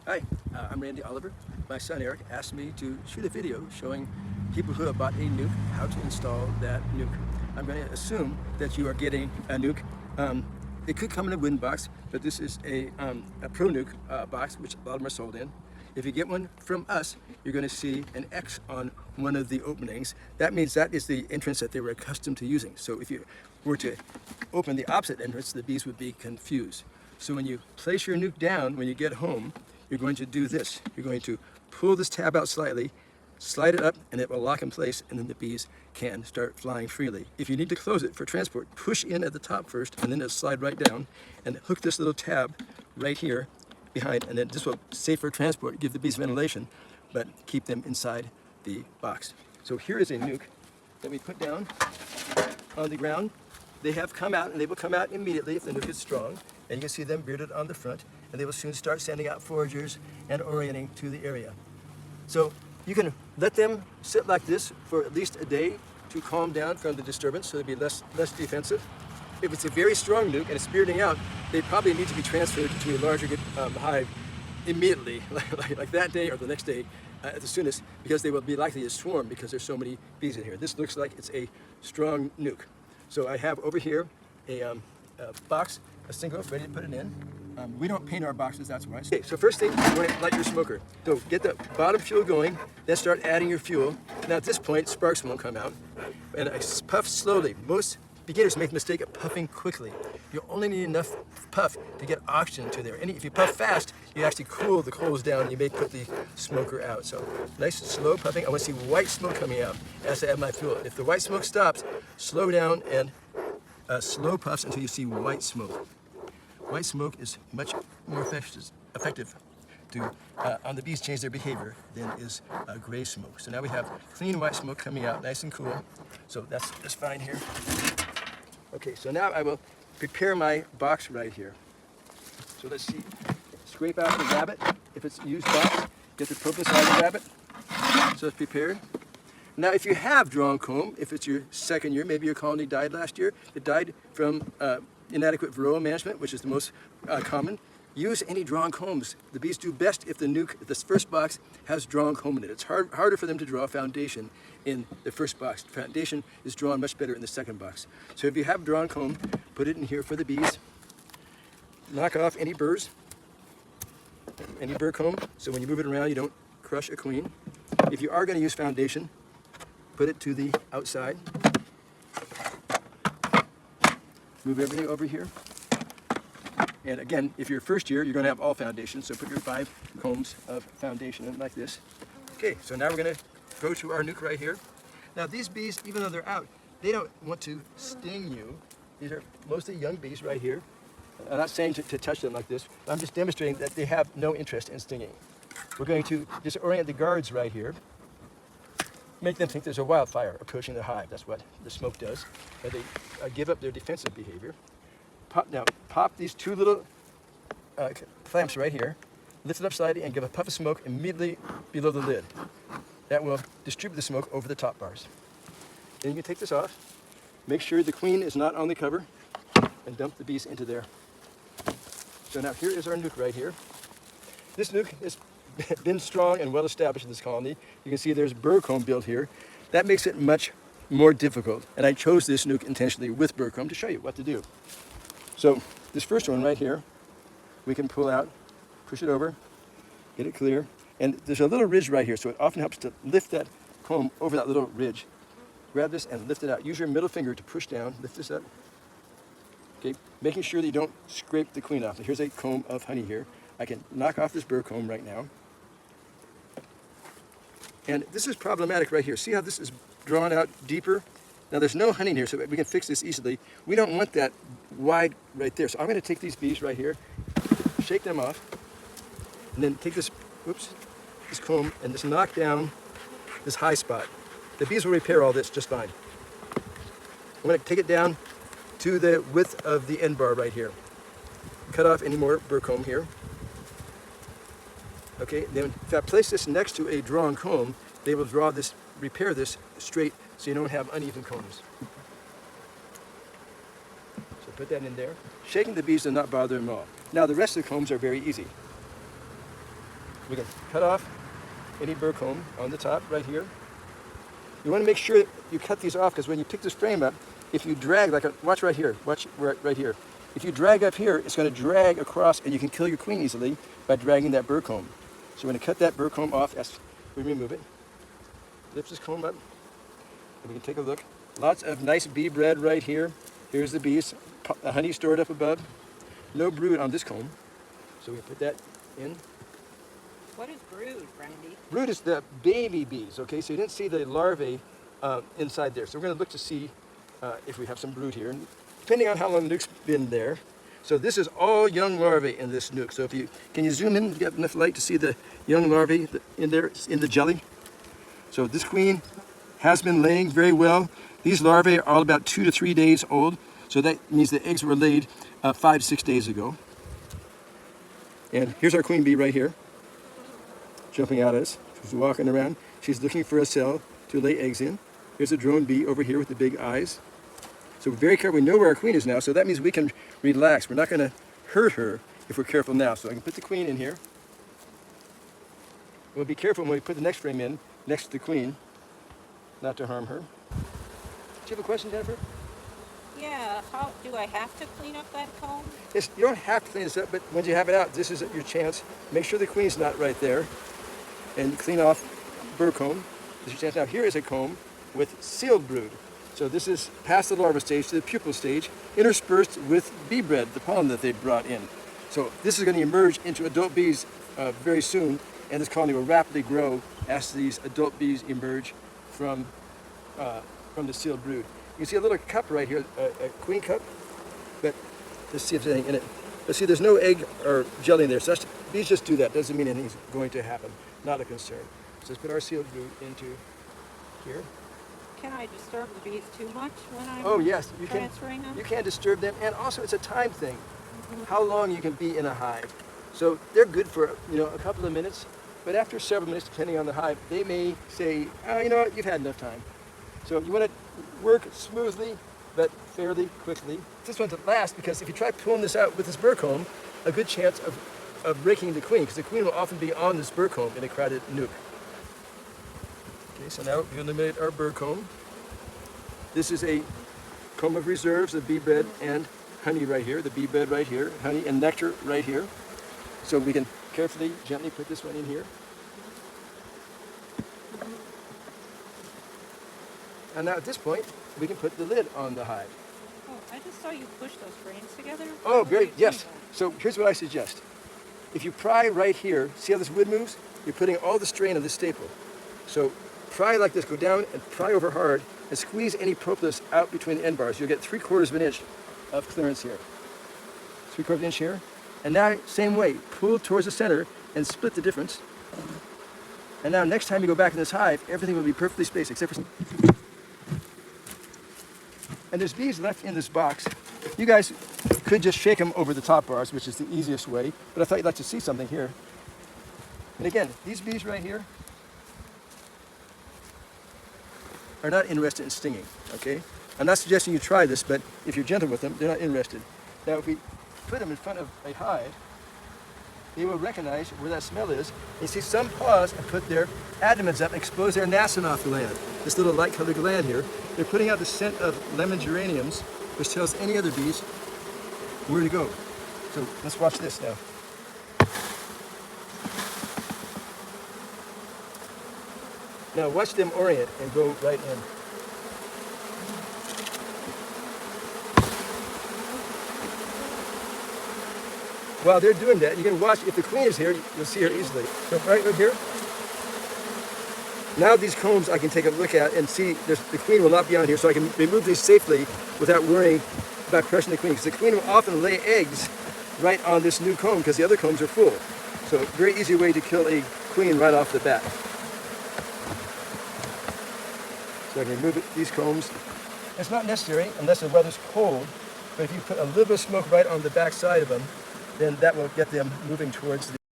Hi, I'm Randy Oliver. My son Eric asked me to shoot a video showing people who have bought a nuke how to install that nuke. I'm going to assume that you are getting a nuke. It could come in a wooden box, but this is a Pro Nuke box, which a lot of them are sold in. If you get one from us, you're going to see an X on one of the openings. That means that is the entrance that they were accustomed to using. So if you were to open the opposite entrance, the bees would be confused. So when you place your nuke down, when you get home, you're going to do this. You're going to pull this tab out slightly, slide it up, and it will lock in place, and then the bees can start flying freely. If you need to close it for transport, push in at the top first, and then it'll slide right down, and hook this little tab right here behind, and then this will, safer transport, give the bees ventilation, but keep them inside the box. So here is a nuke that we put down on the ground. They have come out, and they will come out immediately if the nuke is strong, and you can see them bearded on the front, and they will soon start sending out foragers and orienting to the area. So you can let them sit like this for at least a day to calm down from the disturbance, so they'll be less defensive. If it's a very strong nuke and it's bearding out, they probably need to be transferred to a larger hive immediately, like that day or the next day at the soonest, because they will be likely to swarm because there's so many bees in here. This looks like it's a strong nuke. So I have over here a box, a single, ready to put it in. We don't paint our boxes, that's why. Okay, so first thing, you're going to light your smoker. So get the bottom fuel going, then start adding your fuel. Now at this point, sparks won't come out. And I puff slowly. Most beginners make the mistake of puffing quickly. You only need enough puff to get oxygen to there. And if you puff fast, you actually cool the coals down and you may put the smoker out. So nice slow puffing. I want to see white smoke coming out as I add my fuel. If the white smoke stops, slow down and slow puffs until you see white smoke. White smoke is much more effective to on the bees change their behavior than is gray smoke. So now we have clean white smoke coming out, nice and cool. So that's just fine here. Okay, so now I will prepare my box right here. So let's see. Scrape out the rabbit. If it's a used box, get the purpose out of the rabbit. So it's prepared. Now, if you have drawn comb, if it's your second year, maybe your colony died last year, it died from inadequate varroa management, which is the most common, use any drawn combs. The bees do best if the nuke, if this first box has drawn comb in it. It's harder for them to draw foundation in the first box. Foundation is drawn much better in the second box. So if you have drawn comb, put it in here for the bees. Knock off any burrs, any burr comb, so when you move it around, you don't crush a queen. If you are going to use foundation, put it to the outside. Move everything over here. And again, if you're first year, you're going to have all foundation, so put your 5 combs of foundation in like this. Okay, so now we're going to go to our nuke right here. Now these bees, even though they're out, they don't want to sting you. These are mostly young bees right here. I'm not saying to touch them like this, but I'm just demonstrating that they have no interest in stinging. We're going to disorient the guards right here. Make them think there's a wildfire approaching the hive. That's what the smoke does. And they give up their defensive behavior. Pop these 2 little clamps right here. Lift it up slightly and give a puff of smoke immediately below the lid. That will distribute the smoke over the top bars. Then you can take this off. Make sure the queen is not on the cover and dump the bees into there. So now here is our nuke right here. This nuke is been strong and well established in this colony. You can see there's burr comb built here. That makes it much more difficult. And I chose this nuke intentionally with burr comb to show you what to do. So this first one right here, we can pull out, push it over, get it clear. And there's a little ridge right here, so it often helps to lift that comb over that little ridge. Grab this and lift it out. Use your middle finger to push down, lift this up. Okay, making sure that you don't scrape the queen off. So here's a comb of honey here. I can knock off this burr comb right now. And this is problematic right here. See how this is drawn out deeper? Now there's no honey in here, so we can fix this easily. We don't want that wide right there. So I'm going to take these bees right here, shake them off, and then take this, this comb and just knock down this high spot. The bees will repair all this just fine. I'm going to take it down to the width of the end bar right here. Cut off any more burr comb here. Okay, then if I place this next to a drawn comb, they will repair this straight so you don't have uneven combs. So put that in there. Shaking the bees does not bother them at all. Now the rest of the combs are very easy. we can cut off any burr comb on the top right here. You want to make sure you cut these off, because when you pick this frame up, if you drag, watch right here, watch right here. If you drag up here, it's going to drag across, and you can kill your queen easily by dragging that burr comb. So we're going to cut that burr comb off as we remove it. Lift this comb up, and we can take a look. Lots of nice bee bread right here. Here's the bees, the honey stored up above. No brood on this comb, so we can put that in. What is brood, Brandy? Brood is the baby bees, okay? So you didn't see the larvae inside there. So we're going to look to see if we have some brood here. And depending on how long the nuke's been there. So this is all young larvae in this nuke. So can you zoom in, get enough light to see the young larvae in there, in the jelly? So this queen has been laying very well. These larvae are all about 2 to 3 days old. So that means the eggs were laid 5 to 6 days ago. And here's our queen bee right here, jumping out at us. She's walking around. She's looking for a cell to lay eggs in. Here's a drone bee over here with the big eyes. So we're very careful. We know where our queen is now, so that means we can relax. We're not going to hurt her if we're careful now. So I can put the queen in here. We'll be careful when we put the next frame in next to the queen, not to harm her. Do you have a question, Jennifer? Yeah, how do I have to clean up that comb? You don't have to clean this up, but when you have it out, this is your chance. Make sure the queen's not right there, and clean off burr comb. This is your chance. Now here is a comb with sealed brood. So this is past the larva stage to the pupal stage, interspersed with bee bread, the pollen that they brought in. So this is going to emerge into adult bees very soon, and this colony will rapidly grow as these adult bees emerge from the sealed brood. You can see a little cup right here, a queen cup, but let's see if there's anything in it. But see, there's no egg or jelly in there, so bees just do that. Doesn't mean anything's going to happen. Not a concern. So let's put our sealed brood into here. Can I disturb the bees too much when I'm transferring them? You can disturb them, and also it's a time thing. How long you can be in a hive. So they're good for a couple of minutes, but after several minutes, depending on the hive, they may say, oh, you know what, you've had enough time. So you want to work smoothly, but fairly quickly. This one's at last, because if you try pulling this out with this burr comb, a good chance of breaking the queen, because the queen will often be on this burr comb in a crowded nuke. Okay, so now we eliminate our burr comb. This is a comb of reserves of bee bread and honey right here, the bee bread right here, honey and nectar right here. So we can carefully, gently put this one in here. And now at this point, we can put the lid on the hive. Oh, I just saw you push those frames together. Oh, great, yes. So here's what I suggest. If you pry right here, see how this wood moves? You're putting all the strain on the staple. So pry like this, go down and pry over hard, and squeeze any propolis out between the end bars. You'll get 3/4 of an inch of clearance here. 3/4 of an inch here. And now, same way, pull towards the center and split the difference. And now next time you go back in this hive, everything will be perfectly spaced except for some. And there's bees left in this box. You guys could just shake them over the top bars, which is the easiest way, but I thought you'd like to see something here. And again, these bees right here are not interested in stinging, okay? I'm not suggesting you try this, but if you're gentle with them, they're not interested. Now, if we put them in front of a hive, they will recognize where that smell is. You see some pause and put their abdomens up, expose their nasinoff gland, this little light-colored gland here. They're putting out the scent of lemon geraniums, which tells any other bees where to go. So let's watch this now. Now watch them orient and go right in. While they're doing that, you can watch, if the queen is here, you'll see her easily. So right over here. Now these combs I can take a look at and see the queen will not be on here, so I can remove these safely without worrying about crushing the queen. Because the queen will often lay eggs right on this new comb because the other combs are full. So very easy way to kill a queen right off the bat. So I can remove these combs. It's not necessary unless the weather's cold, but if you put a little bit of smoke right on the back side of them, then that will get them moving towards the